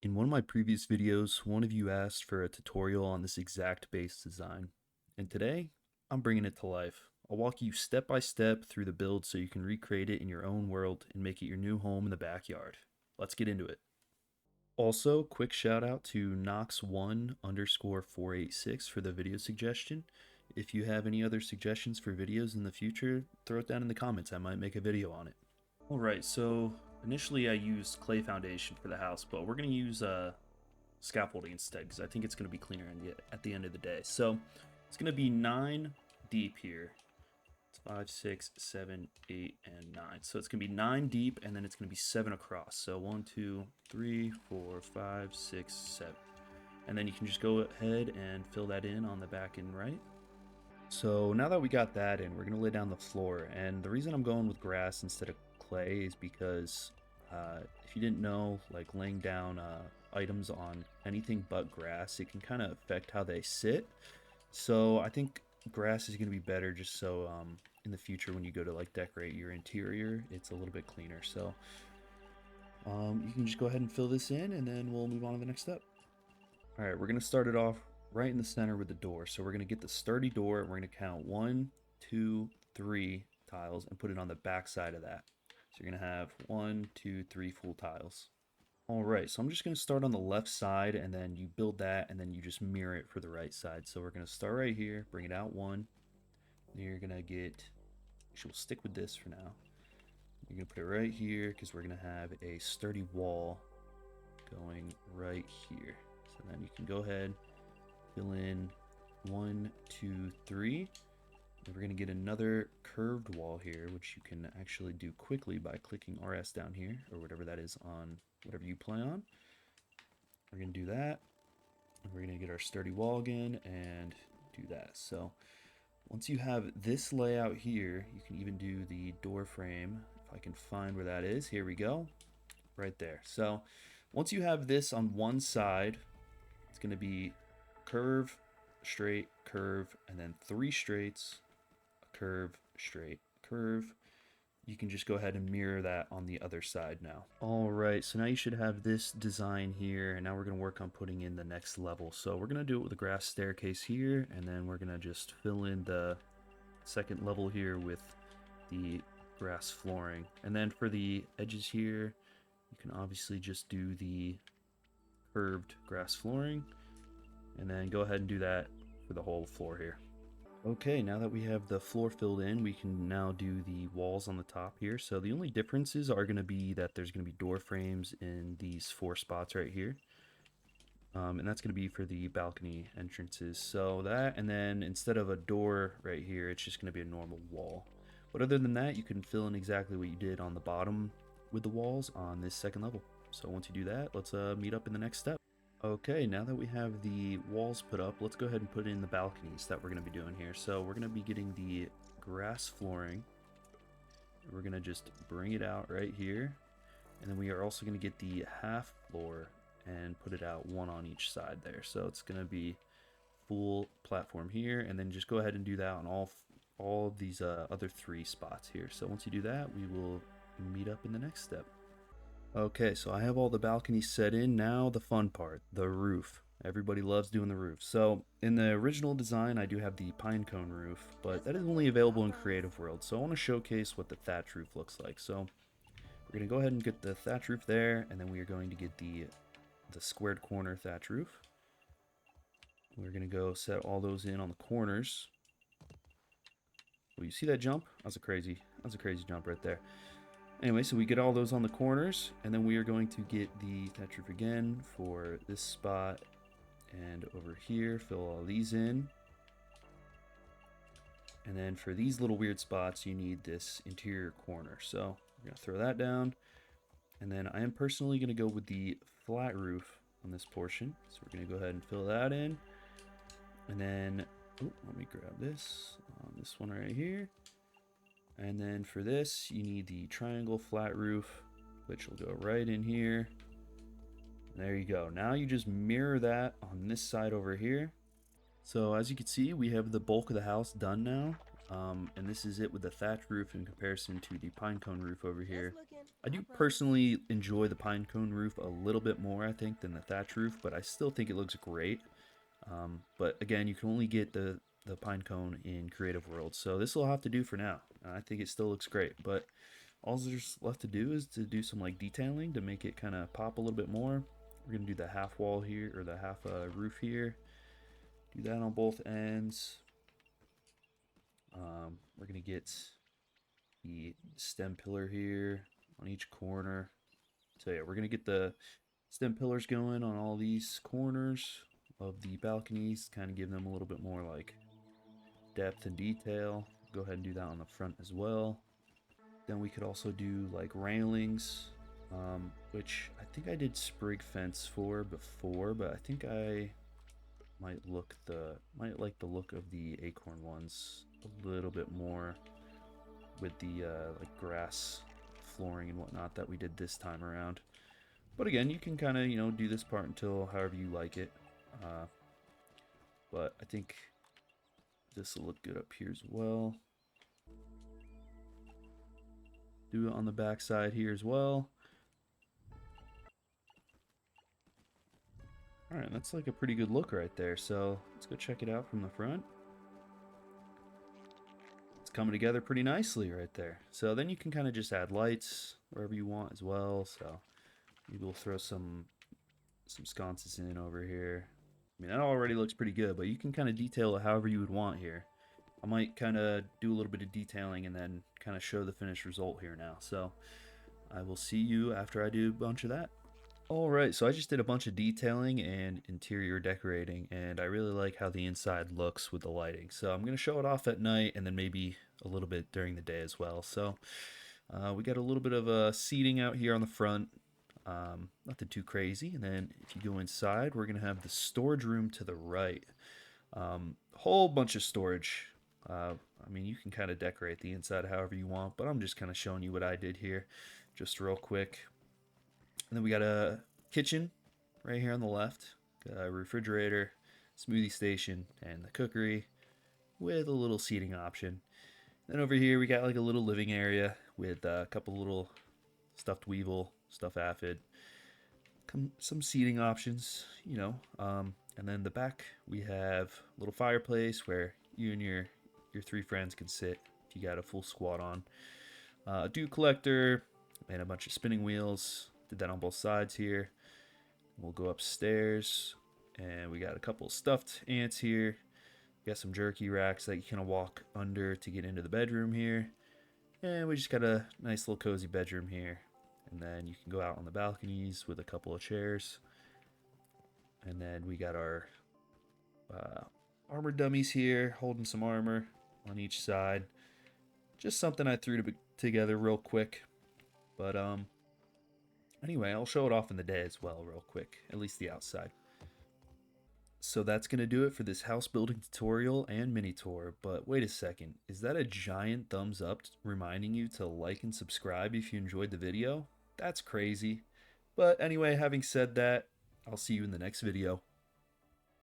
In one of my previous videos, one of you asked for a tutorial on this exact base design, and today I'm bringing it to life. I'll walk you step by step through the build so you can recreate it in your own world and make it your new home in the backyard. Let's get into it. Also, quick shout out to Nox1_486 for the video suggestion. If you have any other suggestions for videos in the future, throw it down in the comments. I might make a video on it. Alright, so initially I used clay foundation for the house, but we're going to use scaffolding instead because I think it's going to be cleaner at the end of the day. So it's going to be 9 deep here. It's 5, 6, 7, 8, and 9. So it's going to be 9 deep, and then it's going to be 7 across. So 1, 2, 3, 4, 5, 6, 7. And then you can just go ahead and fill that in on the back and right. So now that we got that in, we're going to lay down the floor. And the reason I'm going with grass instead of clay is because if you didn't know, like laying down items on anything but grass, it can kind of affect how they sit. So I think grass is going to be better just so in the future when you go to like decorate your interior, it's a little bit cleaner. So you can just go ahead and fill this in and then we'll move on to the next step. All right, we're going to start it off right in the center with the door. So we're going to get the sturdy door and we're going to count 1, 2, 3 tiles and put it on the back side of that. So you're going to have 1, 2, 3 full tiles. All right, so I'm just going to start on the left side and then you build that and then you just mirror it for the right side. So we're going to start right here, bring it out 1. Then you're going to get, we'll stick with this for now. You're going to put it right here because we're going to have a sturdy wall going right here. So then you can go ahead, fill in 1, 2, 3. And we're going to get another curved wall here, which you can actually do quickly by clicking RS down here, or whatever that is on whatever you play on. We're going to do that. And we're going to get our sturdy wall again and do that. So once you have this layout here, you can even do the door frame. If I can find where that is, here we go, right there. So once you have this on one side, it's going to be curve, straight, curve, and then 3 straights, curve, straight, curve. You can just go ahead and mirror that on the other side now. All right, so now you should have this design here, and now we're going to work on putting in the next level. So we're going to do it with a grass staircase here, and then we're going to just fill in the second level here with the grass flooring. And then for the edges here, you can obviously just do the curved grass flooring, and then go ahead and do that for the whole floor here. Okay, now that we have the floor filled in, we can now do the walls on the top here. So the only differences are going to be that there's going to be door frames in these 4 spots right here. And that's going to be for the balcony entrances. So that, and then instead of a door right here, it's just going to be a normal wall. But other than that, you can fill in exactly what you did on the bottom with the walls on this second level. So once you do that, let's meet up in the next step. Okay, now that we have the walls put up, let's go ahead and put in the balconies that we're going to be doing here. So we're going to be getting the grass flooring. We're going to just bring it out right here. And then we are also going to get the half floor and put it out 1 on each side there. So it's going to be full platform here, and then just go ahead and do that on all of these other 3 spots here. So once you do that, we will meet up in the next step. Okay, so I have all the balconies set in. Now the fun part, the roof. Everybody loves doing the roof. So in the original design, I do have the pine cone roof, but that is only available in Creative World. So I want to showcase what the thatch roof looks like. So we're going to go ahead and get the thatch roof there, and then we are going to get the squared corner thatch roof. We're going to go set all those in on the corners. Well, you see that jump? That's a crazy jump right there. Anyway, so we get all those on the corners, and then we are going to get the thatch roof again for this spot and over here, fill all these in. And then for these little weird spots, you need this interior corner. So we're going to throw that down. And then I am personally going to go with the flat roof on this portion. So we're going to go ahead and fill that in. And then, oh, let me grab this on this one right here. And then for this, you need the triangle flat roof, which will go right in here. And there you go. Now you just mirror that on this side over here. So as you can see, we have the bulk of the house done now. And this is it with the thatch roof in comparison to the pine cone roof over here. I do personally enjoy the pine cone roof a little bit more, I think, than the thatch roof, but I still think it looks great. But again, you can only get the pine cone in Creative World, so this will have to do for now. I think it still looks great, but all there's left to do is to do some like detailing to make it kind of pop a little bit more. We're gonna do the half wall here, or the half roof here. Do that on both ends. We're gonna get the stem pillar here on each corner. So yeah, we're gonna get the stem pillars going on all these corners of the balconies, kind of give them a little bit more like depth and detail. Go ahead and do that on the front as well. Then we could also do like railings, which I think I did sprig fence for before, but I think I might like the look of the acorn ones a little bit more with the like grass flooring and whatnot that we did this time around. But again, you can kind of do this part until however you like it. But I think this will look good up here as well. Do it on the back side here as well. Alright, that's like a pretty good look right there. So let's go check it out from the front. It's coming together pretty nicely right there. So then you can kind of just add lights wherever you want as well. So maybe we'll throw some sconces in over here. I mean, that already looks pretty good, but you can kind of detail it however you would want here. I might kind of do a little bit of detailing and then kind of show the finished result here now. So I will see you after I do a bunch of that. Alright, so I just did a bunch of detailing and interior decorating, and I really like how the inside looks with the lighting. So I'm going to show it off at night and then maybe a little bit during the day as well. So we got a little bit of seating out here on the front. Nothing too crazy. And then if you go inside, we're going to have the storage room to the right. Whole bunch of storage. I mean, you can kind of decorate the inside however you want, but I'm just kind of showing you what I did here just real quick. And then we got a kitchen right here on the left, got a refrigerator, smoothie station, and the cookery with a little seating option. Then over here we got like a little living area with a couple little stuffed weevil, stuffed aphid, some seating options, and then the back we have a little fireplace where you and your three friends can sit if you got a full squad on. A dew collector and a bunch of spinning wheels. Did that on both sides here. We'll go upstairs and we got a couple stuffed ants here. We got some jerky racks that you kind of walk under to get into the bedroom here. And we just got a nice little cozy bedroom here. And then you can go out on the balconies with a couple of chairs. And then we got our armor dummies here, holding some armor on each side. Just something I threw together real quick. But anyway, I'll show it off in the day as well real quick, at least the outside. So that's going to do it for this house building tutorial and mini tour. But wait a second, is that a giant thumbs up reminding you to like and subscribe if you enjoyed the video? That's crazy. But anyway, having said that, I'll see you in the next video.